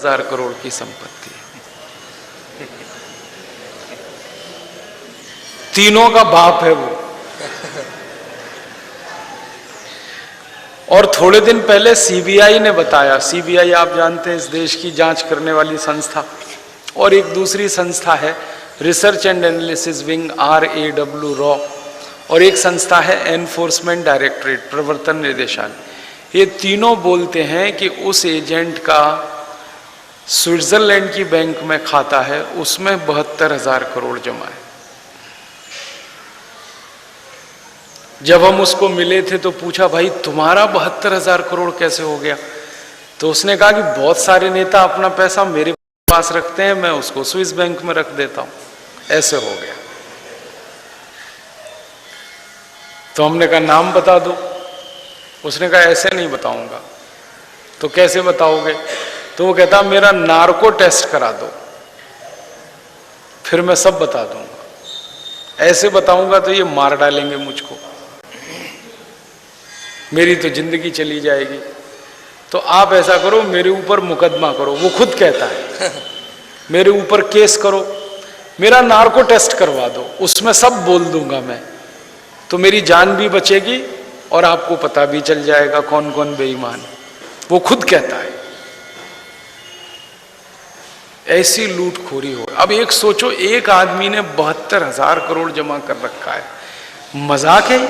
1000 करोड़ की संपत्ति है। तीनों का बाप है वो। और थोड़े दिन पहले सीबीआई ने बताया, सीबीआई आप जानते हैं इस देश की जांच करने वाली संस्था, और एक दूसरी संस्था है research and analysis wing RAW raw, और एक संस्था है एनफोर्समेंट डायरेक्टरेट प्रवर्तन निदेशालय। ये तीनों बोलते हैं कि उस एजेंट का स्विट्जरलैंड की बैंक में खाता है, उसमें 72,000 करोड़ जमा है। जब हम उसको मिले थे तो पूछा, भाई तुम्हारा 72,000 करोड़ कैसे हो गया? तो उसने कहा कि बहुत सारे नेता अपना पैसा मेरे पास रखते हैं, मैं उसको स्विस बैंक में रख देता हूं, ऐसे हो गया। तो हमने कहा नाम बता दो। उसने कहा ऐसे नहीं बताऊंगा। तो कैसे बताओगे? तो वो कहता मेरा नार्को टेस्ट करा दो, फिर मैं सब बता दूंगा। ऐसे बताऊंगा तो ये मार डालेंगे मुझको, मेरी तो जिंदगी चली जाएगी। तो आप ऐसा करो, मेरे ऊपर मुकदमा करो, वो खुद कहता है मेरे ऊपर केस करो, मेरा नार्को टेस्ट करवा दो, उसमें सब बोल दूंगा मैं, तो मेरी जान भी बचेगी और आपको पता भी चल जाएगा कौन कौन बेईमान है। वो खुद कहता है। ऐसी लूटखोरी हो। अब एक सोचो, एक आदमी ने 72,000 करोड़ जमा कर रखा है, मजाक है?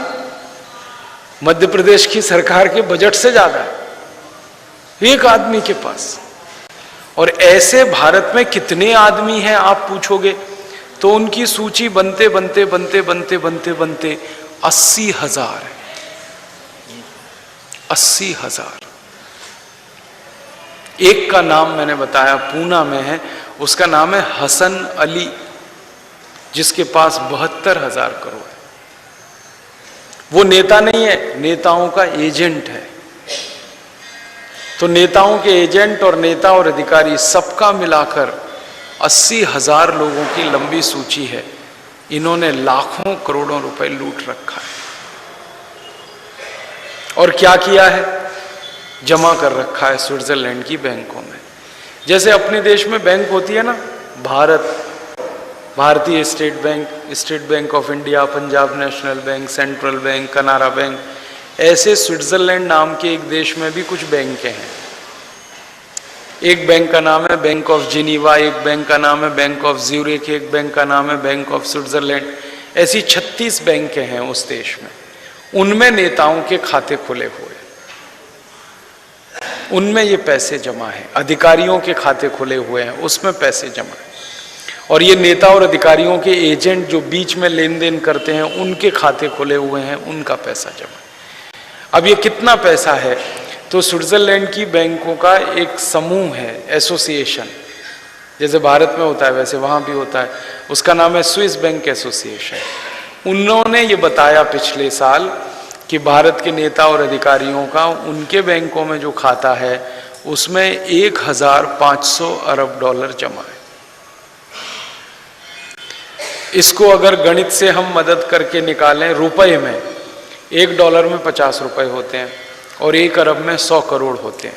मध्य प्रदेश की सरकार के बजट से ज्यादा है एक आदमी के पास। और ऐसे भारत में कितने आदमी हैं आप पूछोगे तो उनकी सूची बनते बनते बनते बनते बनते बनते 80,000 है। 80,000। एक का नाम मैंने बताया, पूना में है, उसका नाम है हसन अली, जिसके पास 72,000 करोड़ है। वो नेता नहीं है, नेताओं का एजेंट है। तो नेताओं के एजेंट और नेता और अधिकारी सबका मिलाकर 80,000 लोगों की लंबी सूची है। इन्होंने लाखों करोड़ों रुपए लूट रखा है। और क्या किया है? जमा कर रखा है स्विट्जरलैंड की बैंकों में। जैसे अपने देश में बैंक होती है ना, भारतीय state bank, state bank of India, Punjab national bank, central bank, Canara bank, ऐसे स्विट्जरलैंड नाम के एक देश में भी कुछ बैंकें हैं। एक बैंक का नाम है बैंक ऑफ जिनीवा, एक बैंक का नाम है बैंक ऑफ ज्यूरिख, एक बैंक का नाम है बैंक ऑफ स्विट्जरलैंड। ऐसी 36 बैंकें हैं उस देश में। उनमें नेताओं के खाते खुले हुए, उनमें ये पैसे जमा है। अधिकारियों के खाते खुले हुए हैं, उसमें पैसे जमा है। और ये नेता और अधिकारियों के एजेंट जो बीच में लेन देन करते हैं, उनके खाते खुले हुए हैं, उनका पैसा जमा है। अब ये कितना पैसा है? तो स्विट्जरलैंड की बैंकों का एक समूह है, एसोसिएशन, जैसे भारत में होता है वैसे वहाँ भी होता है, उसका नाम है स्विस बैंक एसोसिएशन। उन्होंने ये बताया पिछले साल कि भारत के नेता और अधिकारियों का उनके बैंकों में जो खाता है उसमें 1,500 अरब डॉलर जमा है। इसको अगर गणित से हम मदद करके निकालें रुपए में, $1 में 50 रुपए होते हैं और 1 अरब में 100 करोड़ होते हैं।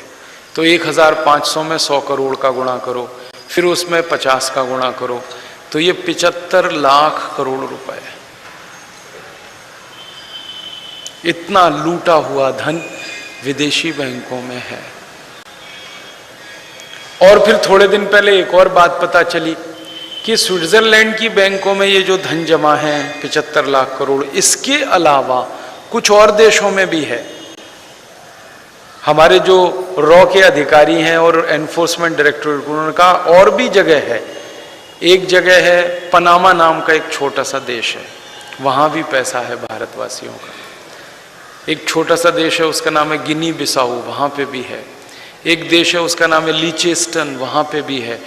तो 1,500 में 100 करोड़ का गुणा करो, फिर उसमें 50 का गुणा करो, तो ये 75 लाख करोड़ रुपए है। इतना लूटा हुआ धन विदेशी बैंकों में है। और फिर थोड़े दिन पहले एक और बात पता चली कि स्विट्जरलैंड की बैंकों में ये जो धन जमा है 75 लाख करोड़, इसके अलावा कुछ और देशों में भी है। हमारे जो रॉ के अधिकारी हैं और एनफोर्समेंट डायरेक्टरेट, उनका और भी जगह है। एक जगह है पनामा नाम का एक छोटा सा देश है, वहां भी पैसा है भारतवासियों का। एक छोटा सा देश है, उसका नाम है गिनी बिसाऊ, वहां पे भी है। एक देश है, उसका नाम है लीचेस्टन, वहां पे भी है।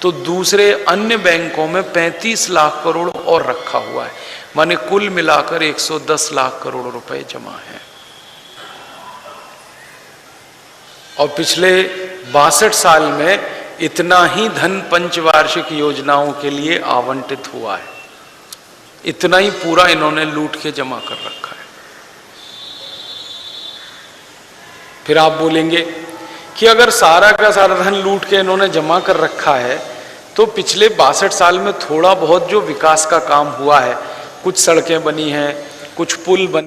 तो दूसरे अन्य बैंकों में 35 लाख करोड़ और रखा हुआ है, माने कुल मिलाकर 110 लाख करोड़ रुपए जमा है। और पिछले 62 साल में इतना ही धन पंचवार्षिक योजनाओं के लिए आवंटित हुआ है। इतना ही पूरा इन्होंने लूट के जमा कर रखा है। फिर आप बोलेंगे कि अगर सारा का सारा धन लूट के इन्होंने जमा कर रखा है तो पिछले 62 साल में थोड़ा बहुत जो विकास का काम हुआ है, कुछ सड़कें बनी हैं, कुछ पुल बने